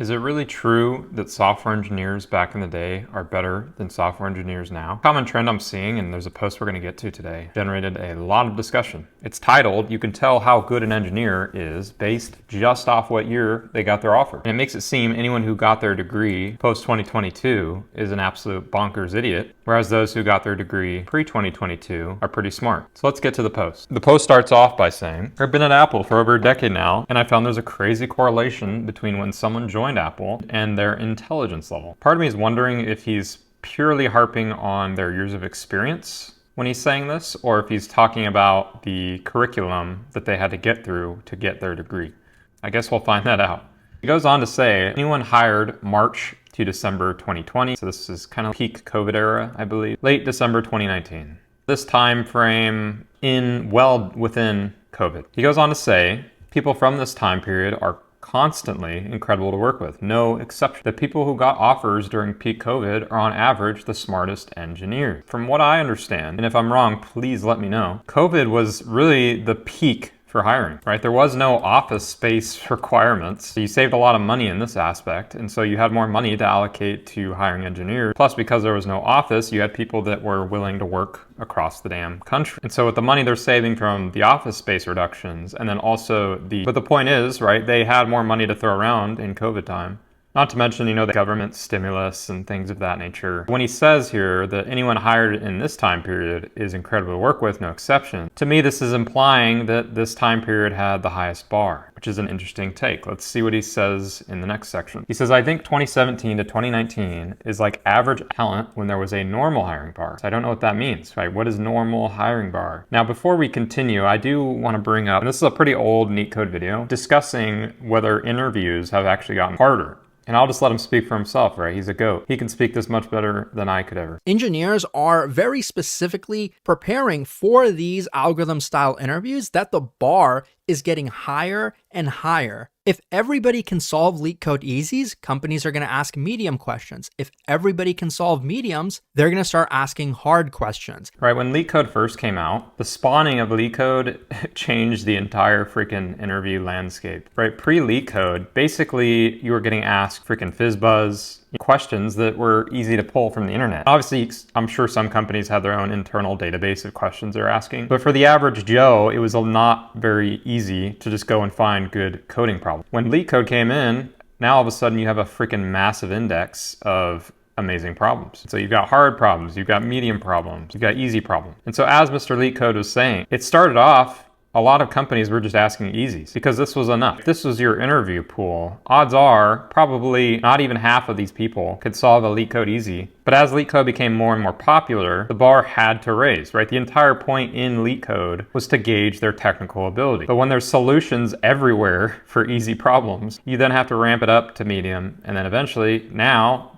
Is it really true that software engineers back in the day are better than software engineers now? Common trend I'm seeing, and there's a post we're going to get to today, generated a lot of discussion. It's titled, "You Can Tell How Good an Engineer Is Based Just Off What Year They Got Their Offer." And it makes it seem anyone who got their degree post-2022 is an absolute bonkers idiot, whereas those who got their degree pre-2022 are pretty smart. So let's get to the post. The post starts off by saying, "I've been at Apple for over a decade now, and I found there's a crazy correlation between when someone joined Apple and their intelligence level." Part of me is wondering if he's purely harping on their years of experience when he's saying this, or if he's talking about the curriculum that they had to get through to get their degree. I guess we'll find that out. He goes on to say, anyone hired March to December 2020, so this is kind of peak COVID era, I believe, late December 2019. This time frame well within COVID. He goes on to say, people from this time period are constantly incredible to work with, no exception. The people who got offers during peak COVID are on average the smartest engineers. From what I understand, and if I'm wrong, please let me know, COVID was really the peak for hiring, right? There was no office space requirements. So you saved a lot of money in this aspect. And so you had more money to allocate to hiring engineers. Plus, because there was no office, you had people that were willing to work across the damn country. And so with the money they're saving from the office space reductions, and then also but the point is, right, they had more money to throw around in COVID time. Not to mention, the government stimulus and things of that nature. When he says here that anyone hired in this time period is incredible to work with, no exception, to me this is implying that this time period had the highest bar, which is an interesting take. Let's see what he says in the next section. He says, "I think 2017 to 2019 is like average talent when there was a normal hiring bar." So I don't know what that means, right? What is normal hiring bar? Now, before we continue, I do want to bring up, and this is a pretty old NeetCode video, discussing whether interviews have actually gotten harder. And I'll just let him speak for himself, right? He's a GOAT. He can speak this much better than I could ever. Engineers are very specifically preparing for these algorithm-style interviews that the bar is getting higher and higher. If everybody can solve LeetCode easies, companies are going to ask medium questions. If everybody can solve mediums, they're going to start asking hard questions. Right, when LeetCode first came out, the spawning of LeetCode changed the entire freaking interview landscape. Right, pre-LeetCode, basically you were getting asked freaking FizzBuzz questions that were easy to pull from the internet. Obviously, I'm sure some companies have their own internal database of questions they're asking, but for the average Joe, it was not very easy to just go and find good coding problems. When LeetCode came in, now all of a sudden you have a freaking massive index of amazing problems. So you've got hard problems, you've got medium problems, you've got easy problems. And so as Mr. LeetCode was saying, it started off, a lot of companies were just asking easies because this was enough. If this was your interview pool, odds are probably not even half of these people could solve a LeetCode easy. But as LeetCode became more and more popular, the bar had to raise, right? The entire point in LeetCode was to gauge their technical ability. But when there's solutions everywhere for easy problems, you then have to ramp it up to medium. And then eventually,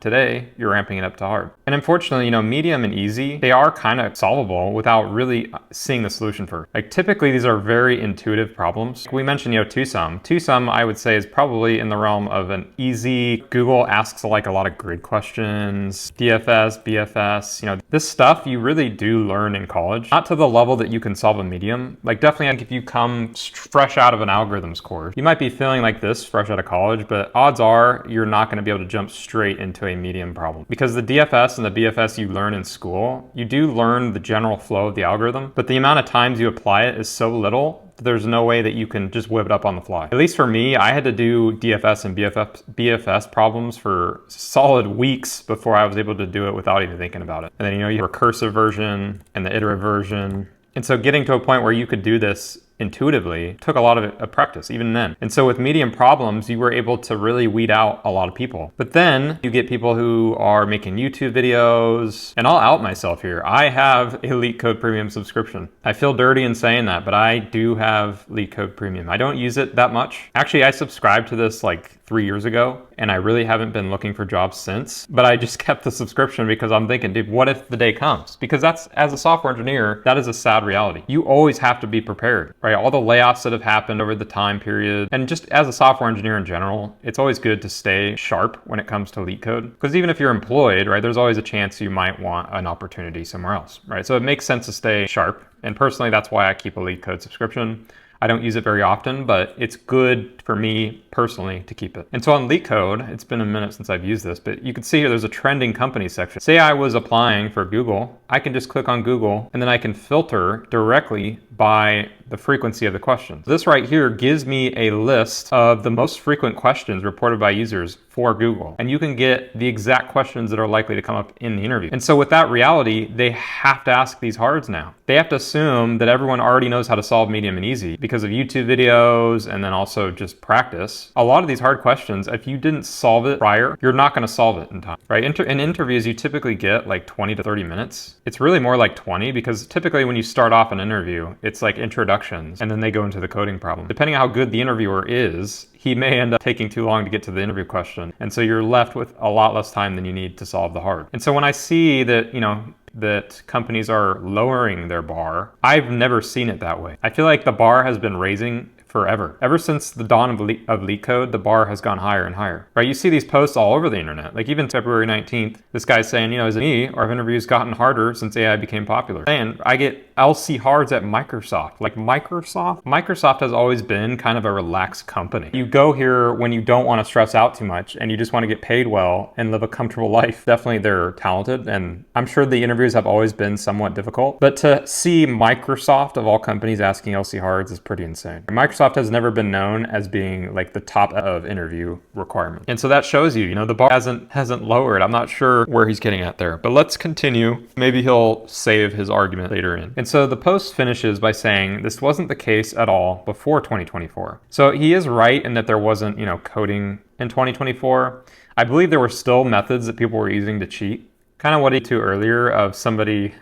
today, you're ramping it up to hard. And unfortunately, medium and easy, they are kind of solvable without really seeing the solution first. Like typically, these are very intuitive problems. We mentioned, twosum. Twosum, I would say, is probably in the realm of an easy. Google asks like a lot of grid questions, DFS, BFS, this stuff you really do learn in college. Not to the level that you can solve a medium. Like definitely if you come fresh out of an algorithms course, you might be feeling like this fresh out of college, but odds are you're not going to be able to jump straight into a medium problem. Because the DFS and the BFS you learn in school, you do learn the general flow of the algorithm, but the amount of times you apply it is so little there's no way that you can just whip it up on the fly. At least for me, I had to do DFS and BFS problems for solid weeks before I was able to do it without even thinking about it. And then, you have recursive version and the iterative version. And so getting to a point where you could do this intuitively took a lot of practice even then. And so with medium problems, you were able to really weed out a lot of people. But then you get people who are making YouTube videos, and I'll out myself here. I have a LeetCode Premium subscription. I feel dirty in saying that, but I do have LeetCode Premium. I don't use it that much. Actually, I subscribed to this like 3 years ago, and I really haven't been looking for jobs since, but I just kept the subscription because I'm thinking, dude, what if the day comes? Because that's, as a software engineer, that is a sad reality. You always have to be prepared, right? All the layoffs that have happened over the time period, and just as a software engineer in general, it's always good to stay sharp when it comes to LeetCode. Because even if you're employed, right, there's always a chance you might want an opportunity somewhere else, right? So it makes sense to stay sharp. And personally, that's why I keep a LeetCode subscription. I don't use it very often, but it's good for me personally to keep it. And so on LeetCode, it's been a minute since I've used this, but you can see here there's a trending company section. Say I was applying for Google, I can just click on Google and then I can filter directly by the frequency of the questions. This right here gives me a list of the most frequent questions reported by users for Google. And you can get the exact questions that are likely to come up in the interview. And so with that reality, they have to ask these hards now. They have to assume that everyone already knows how to solve medium and easy because of YouTube videos and then also just practice. A lot of these hard questions, if you didn't solve it prior, you're not going to solve it in time, right? In interviews, you typically get like 20 to 30 minutes. It's really more like 20 because typically when you start off an interview, it's like introductions and then they go into the coding problem. Depending on how good the interviewer is, he may end up taking too long to get to the interview question. And so you're left with a lot less time than you need to solve the hard. And so when I see that, that companies are lowering their bar, I've never seen it that way. I feel like the bar has been raising forever. Ever since the dawn of LeetCode, the bar has gone higher and higher, right? You see these posts all over the internet. Like even February 19th, this guy's saying, is it me or have interviews gotten harder since AI became popular? And I get LC hards at Microsoft. Like Microsoft has always been kind of a relaxed company. You go here when you don't want to stress out too much and you just want to get paid well and live a comfortable life. Definitely they're talented and I'm sure the interviews have always been somewhat difficult, but to see Microsoft of all companies asking LC hards is pretty insane. Microsoft has never been known as being like the top of interview requirement. And so that shows you, the bar hasn't lowered. I'm not sure where he's getting at there, but let's continue. Maybe he'll save his argument later in. And so the post finishes by saying this wasn't the case at all before 2024. So he is right in that there wasn't, coding in 2024. I believe there were still methods that people were using to cheat. Kind of what he to earlier of somebody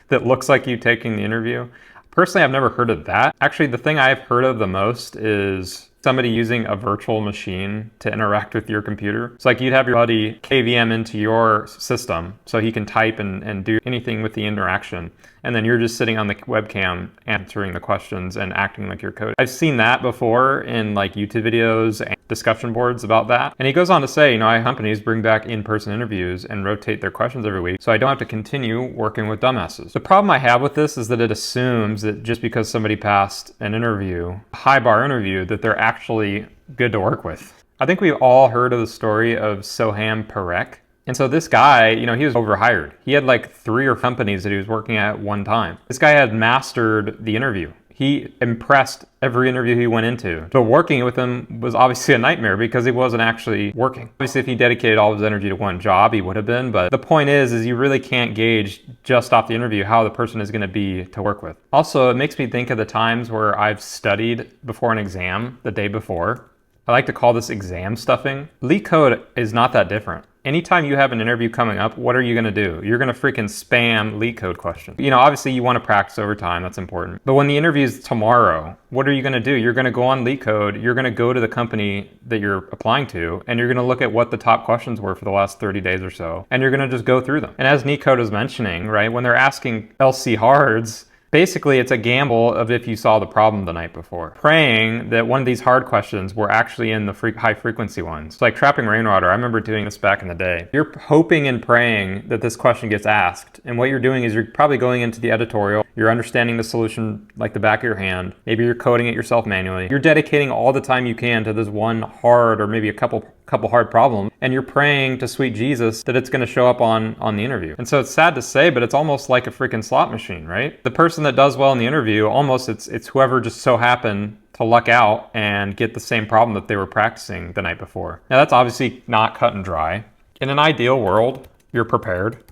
that looks like you taking the interview. Personally, I've never heard of that. Actually, the thing I've heard of the most is somebody using a virtual machine to interact with your computer. It's like you'd have your buddy KVM into your system so he can type and do anything with the interaction. And then you're just sitting on the webcam answering the questions and acting like you're coding. I've seen that before in like YouTube videos and discussion boards about that. And he goes on to say, I have companies bring back in-person interviews and rotate their questions every week, so I don't have to continue working with dumbasses. The problem I have with this is that it assumes that just because somebody passed an interview, a high bar interview, that they're actually good to work with. I think we've all heard of the story of Soham Parekh. And so this guy, he was overhired. He had like 3 or 4 companies that he was working at one time. This guy had mastered the interview. He impressed every interview he went into. So working with him was obviously a nightmare because he wasn't actually working. Obviously, if he dedicated all of his energy to one job, he would have been. But the point is you really can't gauge just off the interview how the person is going to be to work with. Also, it makes me think of the times where I've studied before an exam the day before. I like to call this exam stuffing. LeetCode is not that different. Anytime you have an interview coming up, what are you going to do? You're going to freaking spam LeetCode questions. Obviously you want to practice over time. That's important. But when the interview is tomorrow, what are you going to do? You're going to go on LeetCode. You're going to go to the company that you're applying to, and you're going to look at what the top questions were for the last 30 days or so. And you're going to just go through them. And as NeetCode is mentioning, right, when they're asking LC hards, basically, it's a gamble of if you saw the problem the night before. Praying that one of these hard questions were actually in the high frequency ones. It's like trapping rainwater. I remember doing this back in the day. You're hoping and praying that this question gets asked. And what you're doing is you're probably going into the editorial. You're understanding the solution like the back of your hand. Maybe you're coding it yourself manually. You're dedicating all the time you can to this one hard or maybe a couple hard problems, and you're praying to sweet Jesus that it's going to show up on the interview. And so it's sad to say, but it's almost like a freaking slot machine, right? The person that does well in the interview, almost it's whoever just so happened to luck out and get the same problem that they were practicing the night before. Now that's obviously not cut and dry. In an ideal world, you're prepared.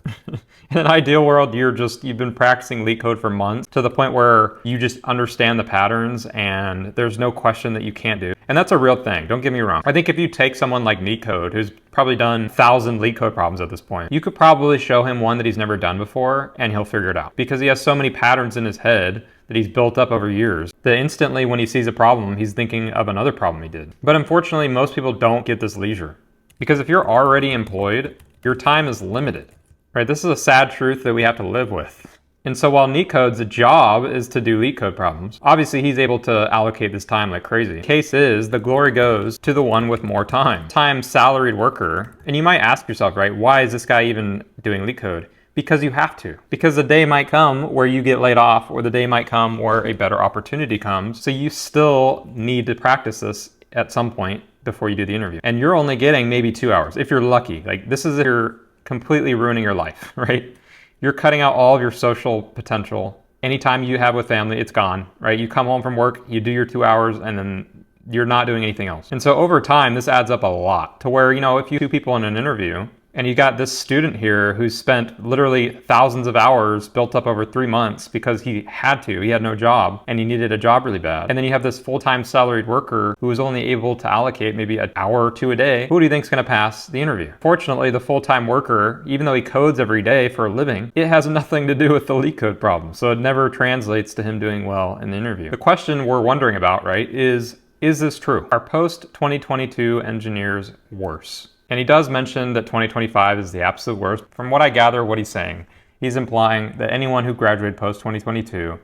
In an ideal world, you've been practicing LeetCode for months to the point where you just understand the patterns and there's no question that you can't do. And that's a real thing. Don't get me wrong. I think if you take someone like NeetCode, who's probably done 1,000 LeetCode problems at this point, you could probably show him one that he's never done before and he'll figure it out because he has so many patterns in his head that he's built up over years that instantly when he sees a problem, he's thinking of another problem he did. But unfortunately, most people don't get this leisure because if you're already employed, your time is limited, right? This is a sad truth that we have to live with. And so while NeetCode's job is to do LeetCode problems, obviously he's able to allocate this time like crazy. Case is, the glory goes to the one with more time. Time salaried worker. And you might ask yourself, right, why is this guy even doing LeetCode? because you have to. Because the day might come where you get laid off, or the day might come where a better opportunity comes. So you still need to practice this at some point before you do the interview. And you're only getting maybe 2 hours if you're lucky. Like, this is if you're completely ruining your life, right? You're cutting out all of your social potential. Anytime you have with family, it's gone, right? You come home from work, you do your 2 hours, and then you're not doing anything else. And so over time, this adds up a lot to where, if you two people in an interview, and you got this student here who spent literally thousands of hours built up over 3 months because he had no job, and he needed a job really bad. And then you have this full-time salaried worker who was only able to allocate maybe an hour or two a day. Who do you think is going to pass the interview? Fortunately, the full-time worker, even though he codes every day for a living, it has nothing to do with the LeetCode problem. So it never translates to him doing well in the interview. The question we're wondering about, right, is this true? Are post-2022 engineers worse? And he does mention that 2025 is the absolute worst. From what I gather, what he's saying, he's implying that anyone who graduated post-2022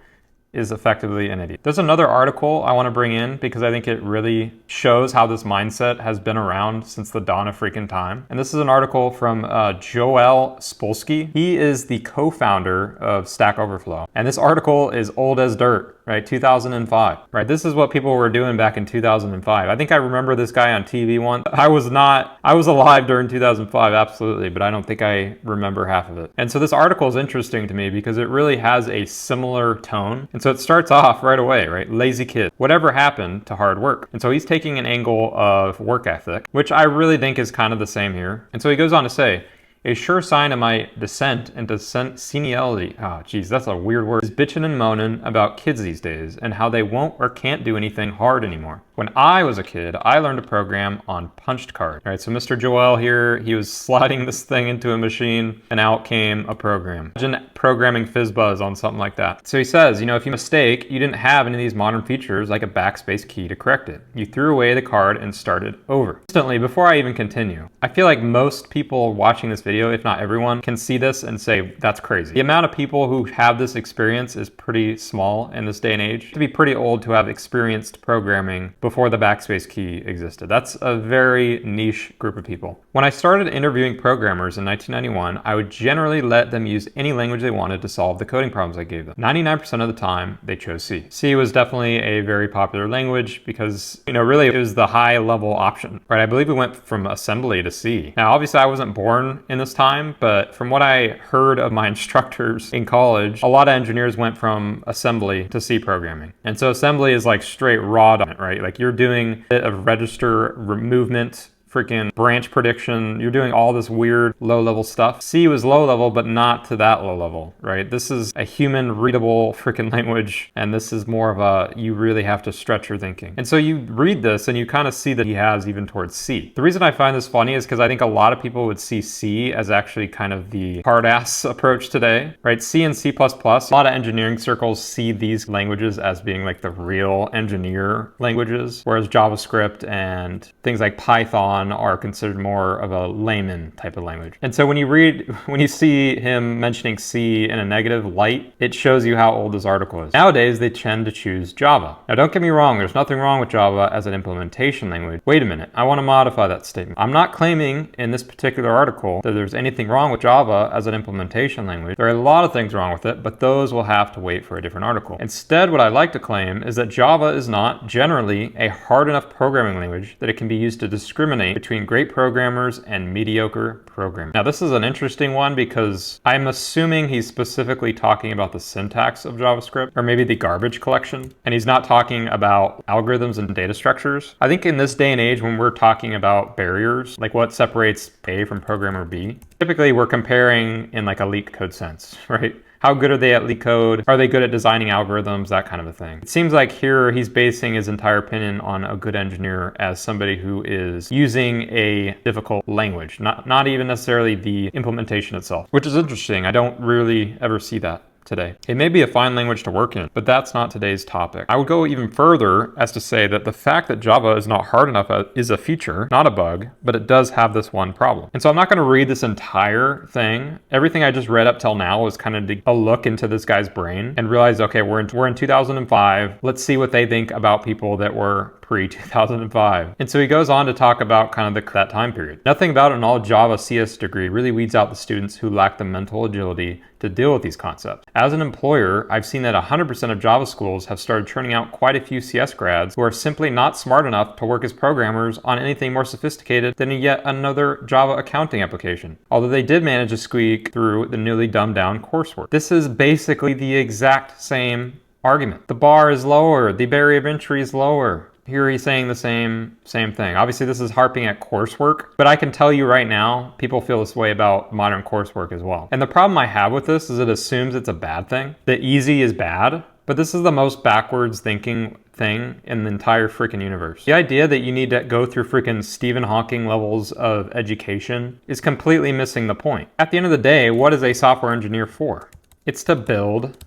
is effectively an idiot. There's another article I want to bring in because I think it really shows how this mindset has been around since the dawn of freaking time. And this is an article from Joel Spolsky. He is the co-founder of Stack Overflow. And this article is old as dirt, right? 2005, right? This is what people were doing back in 2005. I think I remember this guy on TV once. I was alive during 2005, absolutely, but I don't think I remember half of it. And so this article is interesting to me because it really has a similar tone. And so it starts off right away, right? Lazy kid. Whatever happened to hard work? And so he's taking an angle of work ethic, which I really think is kind of the same here. And so he goes on to say, a sure sign of my descent into senility, that's a weird word, is bitching and moaning about kids these days and how they won't or can't do anything hard anymore. When I was a kid, I learned to program on punched card. All right, so Mr. Joel here, he was sliding this thing into a machine and out came a program. Imagine programming FizzBuzz on something like that. So he says, if you mistake, you didn't have any of these modern features like a backspace key to correct it. You threw away the card and started over. Instantly, before I even continue, I feel like most people watching this video, if not everyone, can see this and say, that's crazy. The amount of people who have this experience is pretty small in this day and age. To be pretty old to have experienced programming before the backspace key existed. That's a very niche group of people. When I started interviewing programmers in 1991, I would generally let them use any language they wanted to solve the coding problems I gave them. 99% of the time, they chose C. C was definitely a very popular language because, really it was the high level option, right? I believe we went from assembly to C. Now, obviously I wasn't born in this time, but from what I heard of my instructors in college, a lot of engineers went from assembly to C programming. And so assembly is like straight raw, right? Like you're doing a bit of register movement, freaking branch prediction. You're doing all this weird low-level stuff. C was low-level, but not to that low level, right? This is a human readable freaking language, and this is more of you really have to stretch your thinking. And so you read this and you kind of see that he has even towards C. The reason I find this funny is because I think a lot of people would see C as actually kind of the hard-ass approach today, right? C and C++, a lot of engineering circles see these languages as being like the real engineer languages, whereas JavaScript and things like Python are considered more of a layman type of language. And so when you see him mentioning C in a negative light, it shows you how old this article is. Nowadays, they tend to choose Java. Now, don't get me wrong, there's nothing wrong with Java as an implementation language. Wait a minute, I want to modify that statement. I'm not claiming in this particular article that there's anything wrong with Java as an implementation language. There are a lot of things wrong with it, but those will have to wait for a different article. Instead, what I'd like to claim is that Java is not generally a hard enough programming language that it can be used to discriminate between great programmers and mediocre programmers. Now, this is an interesting one because I'm assuming he's specifically talking about the syntax of JavaScript, or maybe the garbage collection, and he's not talking about algorithms and data structures. I think in this day and age, when we're talking about barriers, like what separates A from programmer B, typically we're comparing in like a LeetCode sense, right? How good are they at LeetCode? Are they good at designing algorithms? That kind of a thing. It seems like here he's basing his entire opinion on a good engineer as somebody who is using a difficult language, not even necessarily the implementation itself, which is interesting. I don't really ever see that. today. It may be a fine language to work in, but that's not today's topic. I would go even further as to say that the fact that Java is not hard enough is a feature, not a bug, but it does have this one problem. And so I'm not going to read this entire thing. Everything I just read up till now was kind of a look into this guy's brain and realize, okay, we're in 2005. Let's see what they think about people that were pre-2005. And so he goes on to talk about kind of that time period. Nothing about an all Java CS degree really weeds out the students who lack the mental agility to deal with these concepts. As an employer, I've seen that 100% of Java schools have started churning out quite a few CS grads who are simply not smart enough to work as programmers on anything more sophisticated than yet another Java accounting application, although they did manage to squeak through the newly dumbed down coursework. This is basically the exact same argument. The bar is lower, the barrier of entry is lower. Here he's saying the same thing. Obviously, this is harping at coursework, but I can tell you right now, people feel this way about modern coursework as well. And the problem I have with this is it assumes it's a bad thing, that easy is bad, but this is the most backwards thinking thing in the entire freaking universe. The idea that you need to go through freaking Stephen Hawking levels of education is completely missing the point. At the end of the day, what is a software engineer for? It's to build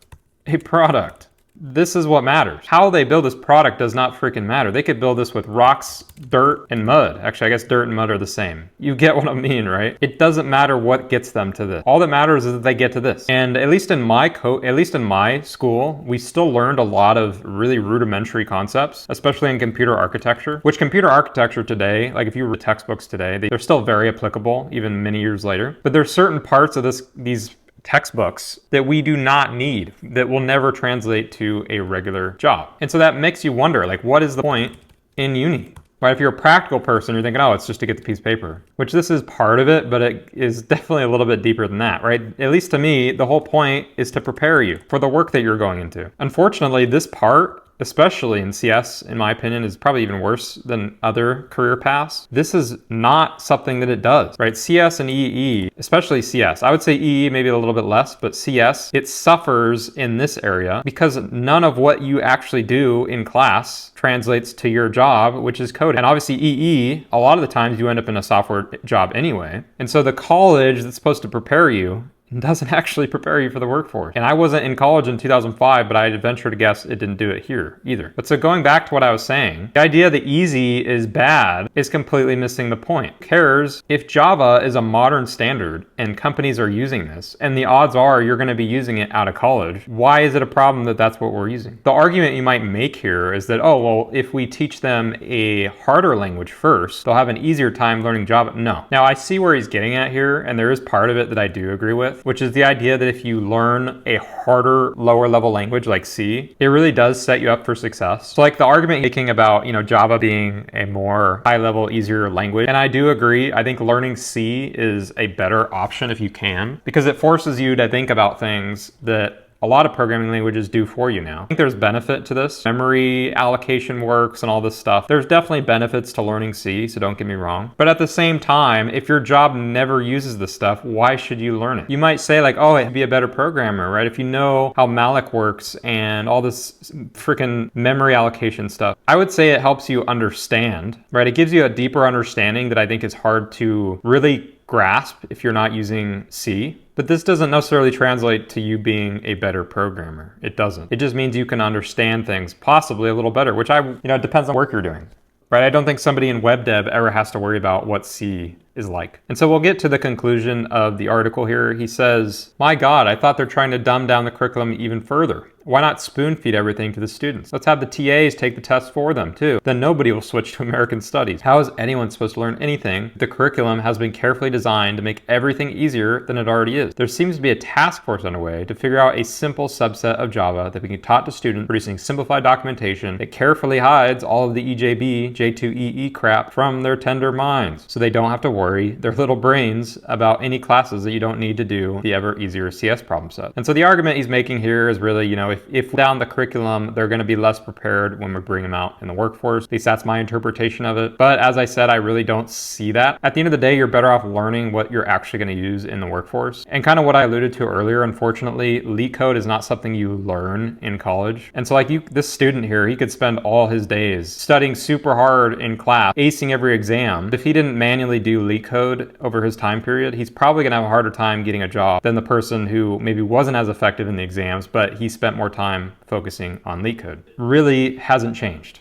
a product. This is what matters. How they build this product does not freaking matter. They could build this with rocks, dirt, and mud. Actually, I guess dirt and mud are the same. You get what I mean, right? It doesn't matter what gets them to this. All that matters is that they get to this. And at least in my school, we still learned a lot of really rudimentary concepts, especially in computer architecture, which computer architecture today, like if you read textbooks today, they're still very applicable even many years later. But there's certain parts of these textbooks that we do not need, that will never translate to a regular job. And so that makes you wonder, like, what is the point in uni? Right? If you're a practical person, you're thinking, oh, it's just to get the piece of paper, which this is part of it, but it is definitely a little bit deeper than that, right? At least to me, the whole point is to prepare you for the work that you're going into. Unfortunately, this part, especially in CS, in my opinion, is probably even worse than other career paths. This is not something that it does, right? CS and EE, especially CS. I would say EE maybe a little bit less, but CS, it suffers in this area because none of what you actually do in class translates to your job, which is coding. And obviously EE, a lot of the times you end up in a software job anyway. And so the college that's supposed to prepare you doesn't actually prepare you for the workforce. And I wasn't in college in 2005, but I'd venture to guess it didn't do it here either. But so going back to what I was saying, the idea that easy is bad is completely missing the point. Who cares if Java is a modern standard and companies are using this, and the odds are you're going to be using it out of college? Why is it a problem that that's what we're using? The argument you might make here is that, oh, well, if we teach them a harder language first, they'll have an easier time learning Java. No. Now, I see where he's getting at here, and there is part of it that I do agree with, which is the idea that if you learn a harder, lower level language like C, it really does set you up for success. So like the argument making about, Java being a more high level, easier language. And I do agree. I think learning C is a better option if you can, because it forces you to think about things that a lot of programming languages do for you now. I think there's benefit to this. Memory allocation works and all this stuff. There's definitely benefits to learning C, so don't get me wrong. But at the same time, if your job never uses this stuff, why should you learn it? You might say like, oh, it'd be a better programmer, right? If you know how malloc works and all this freaking memory allocation stuff, I would say it helps you understand, right? It gives you a deeper understanding that I think is hard to really grasp if you're not using C. But this doesn't necessarily translate to you being a better programmer. It doesn't. It just means you can understand things possibly a little better, which it depends on work you're doing, right? I don't think somebody in web dev ever has to worry about what C is like. And so we'll get to the conclusion of the article here. He says, my God, I thought they're trying to dumb down the curriculum even further. Why not spoon feed everything to the students? Let's have the TAs take the tests for them too. Then nobody will switch to American studies. How is anyone supposed to learn anything? The curriculum has been carefully designed to make everything easier than it already is. There seems to be a task force underway to figure out a simple subset of Java that can be taught to students, producing simplified documentation that carefully hides all of the EJB, J2EE crap from their tender minds, so they don't have to worry their little brains about any classes that you don't need to do the ever easier CS problem set. And so the argument he's making here is really, if down the curriculum, they're going to be less prepared when we bring them out in the workforce. At least that's my interpretation of it. But as I said, I really don't see that. At the end of the day, you're better off learning what you're actually going to use in the workforce. And kind of what I alluded to earlier, unfortunately, LeetCode is not something you learn in college. And so like this student here, he could spend all his days studying super hard in class, acing every exam. If he didn't manually do LeetCode over his time period, he's probably going to have a harder time getting a job than the person who maybe wasn't as effective in the exams, but he spent more time focusing on LeetCode. Really hasn't changed.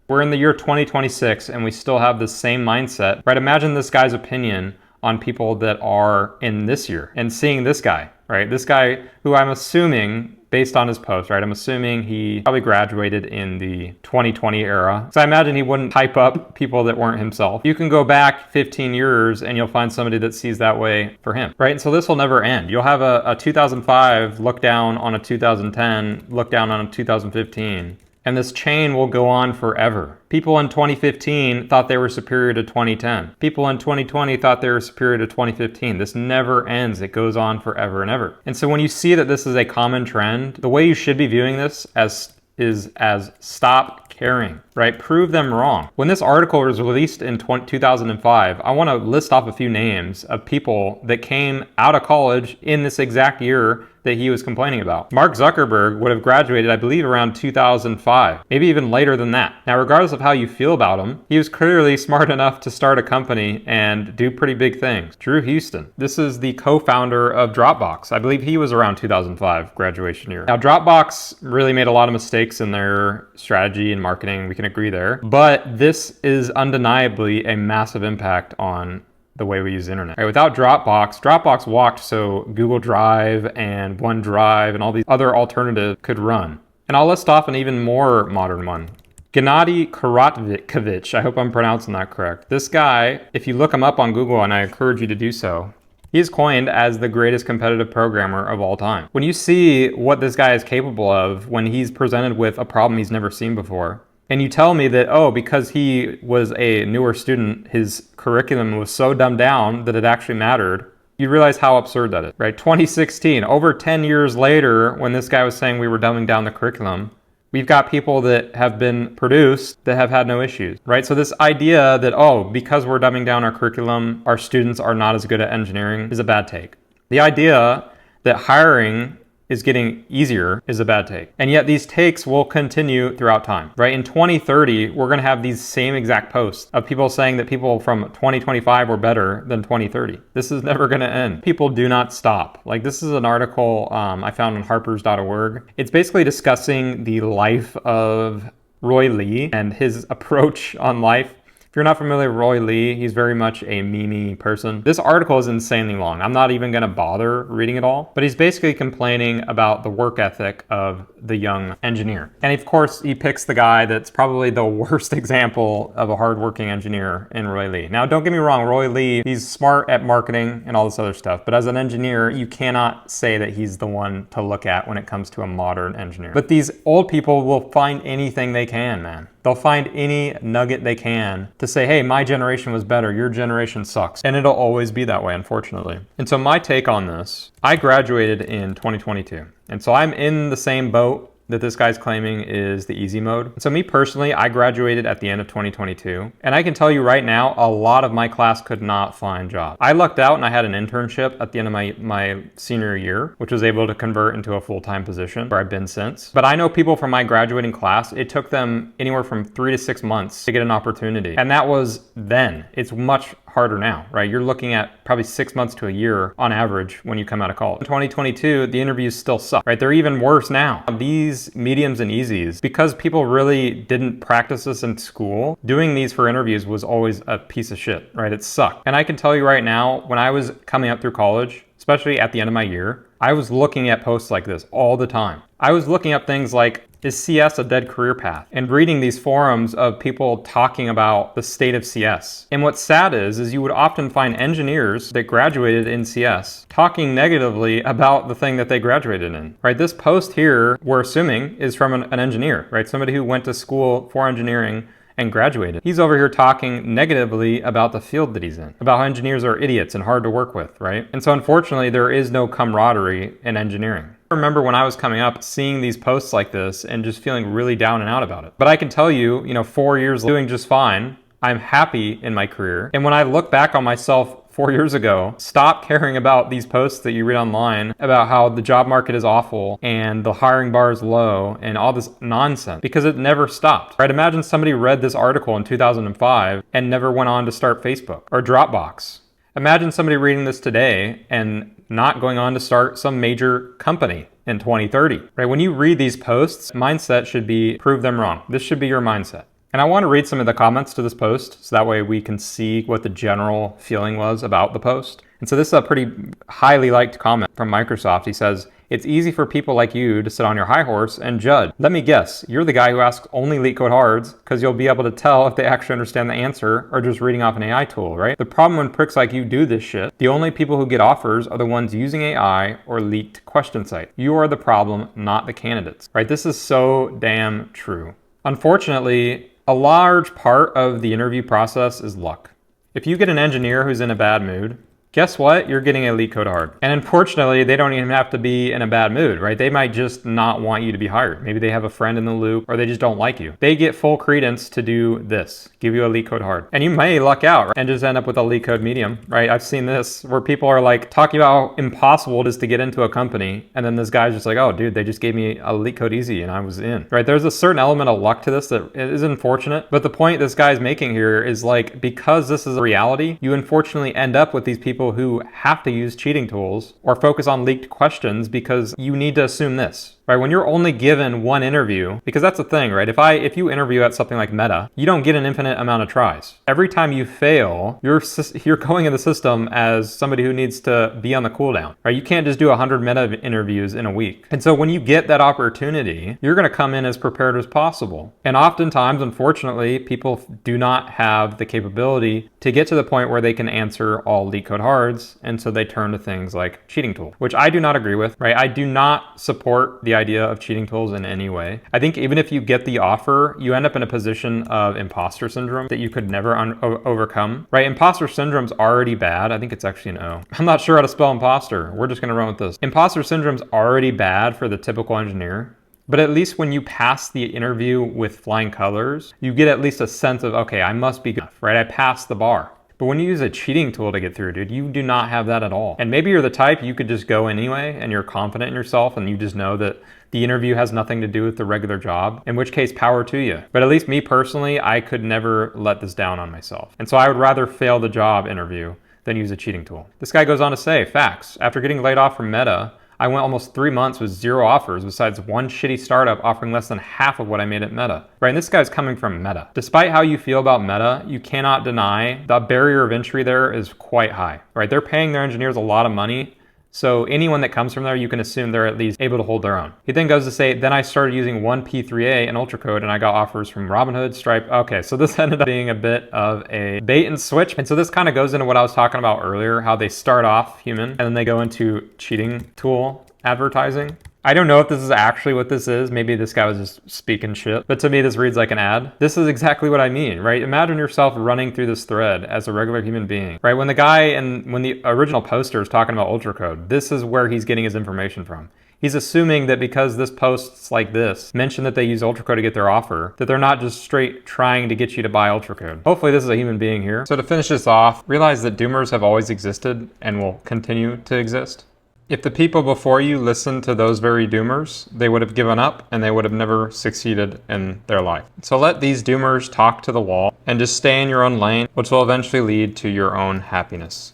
We're in the year 2026 and we still have the same mindset, right? Imagine this guy's opinion on people that are in this year and seeing this guy, right? This guy who I'm assuming, based on his post, right? I'm assuming he probably graduated in the 2020 era. So I imagine he wouldn't hype up people that weren't himself. You can go back 15 years and you'll find somebody that sees that way for him, right? And so this will never end. You'll have a 2005 look down on a 2010, look down on a 2015. And this chain will go on forever. People in 2015 thought they were superior to 2010. People in 2020 thought they were superior to 2015. This never ends. It goes on forever and ever. And so when you see that this is a common trend, the way you should be viewing this is as stop caring, right? Prove them wrong. When this article was released in 2005, I want to list off a few names of people that came out of college in this exact year that he was complaining about. Mark Zuckerberg would have graduated, I believe, around 2005, maybe even later than that. Now, regardless of how you feel about him, he was clearly smart enough to start a company and do pretty big things. Drew Houston. This is the co-founder of Dropbox. I believe he was around 2005 graduation year. Now, Dropbox really made a lot of mistakes in their strategy and marketing. We can agree there. But this is undeniably a massive impact on the way we use the internet. Right, without Dropbox walked so Google Drive and OneDrive and all these other alternatives could run. And I'll list off an even more modern one. Gennady Korotkovich, I hope I'm pronouncing that correct. This guy, if you look him up on Google, and I encourage you to do so, he is coined as the greatest competitive programmer of all time. When you see what this guy is capable of when he's presented with a problem he's never seen before, and you tell me that, oh, because he was a newer student, his curriculum was so dumbed down that it actually mattered, you realize how absurd that is, right? 2016, over 10 years later, when this guy was saying we were dumbing down the curriculum, we've got people that have been produced that have had no issues, right? So this idea that, oh, because we're dumbing down our curriculum, our students are not as good at engineering is a bad take. The idea that hiring is getting easier is a bad take. And yet these takes will continue throughout time, right? In 2030, we're gonna have these same exact posts of people saying that people from 2025 were better than 2030. This is never gonna end. People do not stop. Like, this is an article I found on harpers.org. It's basically discussing the life of Roy Lee and his approach on life. If you're not familiar with Roy Lee, he's very much a meme person. This article is insanely long. I'm not even gonna bother reading it all, but he's basically complaining about the work ethic of the young engineer. And of course, he picks the guy that's probably the worst example of a hardworking engineer in Roy Lee. Now, don't get me wrong, Roy Lee, he's smart at marketing and all this other stuff, but as an engineer, you cannot say that he's the one to look at when it comes to a modern engineer. But these old people will find anything they can, man. They'll find any nugget they can to say, hey, my generation was better, your generation sucks. And it'll always be that way, unfortunately. And so my take on this, I graduated in 2022. And so I'm in the same boat that this guy's claiming is the easy mode. So me personally, I graduated at the end of 2022. And I can tell you right now, a lot of my class could not find jobs. I lucked out and I had an internship at the end of my senior year, which was able to convert into a full-time position where I've been since. But I know people from my graduating class, it took them anywhere from 3 to 6 months to get an opportunity. And that was then. It's much harder now, right? You're looking at probably 6 months to a year on average when you come out of college. In 2022, the interviews still suck, right? They're even worse now. These mediums and easies, because people really didn't practice this in school, doing these for interviews was always a piece of shit, right? It sucked. And I can tell you right now, when I was coming up through college, especially at the end of my year, I was looking at posts like this all the time. I was looking up things like, is CS a dead career path? And reading these forums of people talking about the state of CS. And what's sad is you would often find engineers that graduated in CS talking negatively about the thing that they graduated in, right? This post here, we're assuming, is from an engineer, right? Somebody who went to school for engineering and graduated. He's over here talking negatively about the field that he's in, about how engineers are idiots and hard to work with, right? And so unfortunately, there is no camaraderie in engineering. I remember when I was coming up, seeing these posts like this and just feeling really down and out about it. But I can tell you, 4 years doing just fine. I'm happy in my career. And when I look back on myself 4 years ago, stop caring about these posts that you read online about how the job market is awful and the hiring bar is low and all this nonsense, because it never stopped, right? Imagine somebody read this article in 2005 and never went on to start Facebook or Dropbox. Imagine somebody reading this today and not going on to start some major company in 2030, right? When you read these posts, mindset should be prove them wrong. This should be your mindset. And I want to read some of the comments to this post so that way we can see what the general feeling was about the post. And so this is a pretty highly liked comment from Microsoft. He says, "It's easy for people like you to sit on your high horse and judge. Let me guess, you're the guy who asks only LeetCode hards because you'll be able to tell if they actually understand the answer or just reading off an AI tool, right? The problem when pricks like you do this shit, the only people who get offers are the ones using AI or leaked question site. You are the problem, not the candidates," right? This is so damn true. Unfortunately, a large part of the interview process is luck. If you get an engineer who's in a bad mood, guess what? You're getting a LeetCode hard. And unfortunately, they don't even have to be in a bad mood, right? They might just not want you to be hired. Maybe they have a friend in the loop or they just don't like you. They get full credence to do this, give you a LeetCode hard. And you may luck out, right? And just end up with a LeetCode medium, right? I've seen this where people are like talking about how impossible it is to get into a company. And then this guy's just like, oh dude, they just gave me a LeetCode easy and I was in, right? There's a certain element of luck to this that is unfortunate. But the point this guy's making here is like, because this is a reality, you unfortunately end up with these people who have to use cheating tools or focus on leaked questions because you need to assume this, right? When you're only given one interview, because that's the thing, right? If you interview at something like Meta, you don't get an infinite amount of tries. Every time you fail, you're going in the system as somebody who needs to be on the cooldown, right? You can't just do 100 Meta interviews in a week. And so when you get that opportunity, you're going to come in as prepared as possible. And oftentimes, unfortunately, people do not have the capability to get to the point where they can answer all LeetCode hards, and so they turn to things like cheating tool, which I do not agree with, right? I do not support the idea of cheating tools in any way. I think even if you get the offer, you end up in a position of imposter syndrome that you could never overcome, right? Imposter syndrome's already bad. I think it's actually an O. I'm not sure how to spell imposter. We're just gonna run with this. Imposter syndrome's already bad for the typical engineer. But at least when you pass the interview with flying colors, you get at least a sense of, okay, I must be good enough, right? I passed the bar. But when you use a cheating tool to get through, dude, you do not have that at all. And maybe you're the type you could just go anyway and you're confident in yourself and you just know that the interview has nothing to do with the regular job, in which case power to you. But at least me personally, I could never let this down on myself. And so I would rather fail the job interview than use a cheating tool. This guy goes on to say, facts, after getting laid off from Meta, I went almost 3 months with 0 offers besides one shitty startup offering less than half of what I made at Meta. Right, and this guy's coming from Meta. Despite how you feel about Meta, you cannot deny the barrier of entry there is quite high. Right, they're paying their engineers a lot of money. So anyone that comes from there, you can assume they're at least able to hold their own. He then goes to say, then I started using 1P3A and UltraCode and I got offers from Robinhood, Stripe. Okay, so this ended up being a bit of a bait and switch. And so this kind of goes into what I was talking about earlier, how they start off human and then they go into cheating tool advertising. I don't know if this is actually what this is. Maybe this guy was just speaking shit. But to me, this reads like an ad. This is exactly what I mean, right? Imagine yourself running through this thread as a regular human being, right? When the original poster is talking about UltraCode, this is where he's getting his information from. He's assuming that because this post's like this mention that they use UltraCode to get their offer, that they're not just straight trying to get you to buy UltraCode. Hopefully this is a human being here. So to finish this off, realize that doomers have always existed and will continue to exist. If the people before you listened to those very doomers, they would have given up and they would have never succeeded in their life. So let these doomers talk to the wall and just stay in your own lane, which will eventually lead to your own happiness.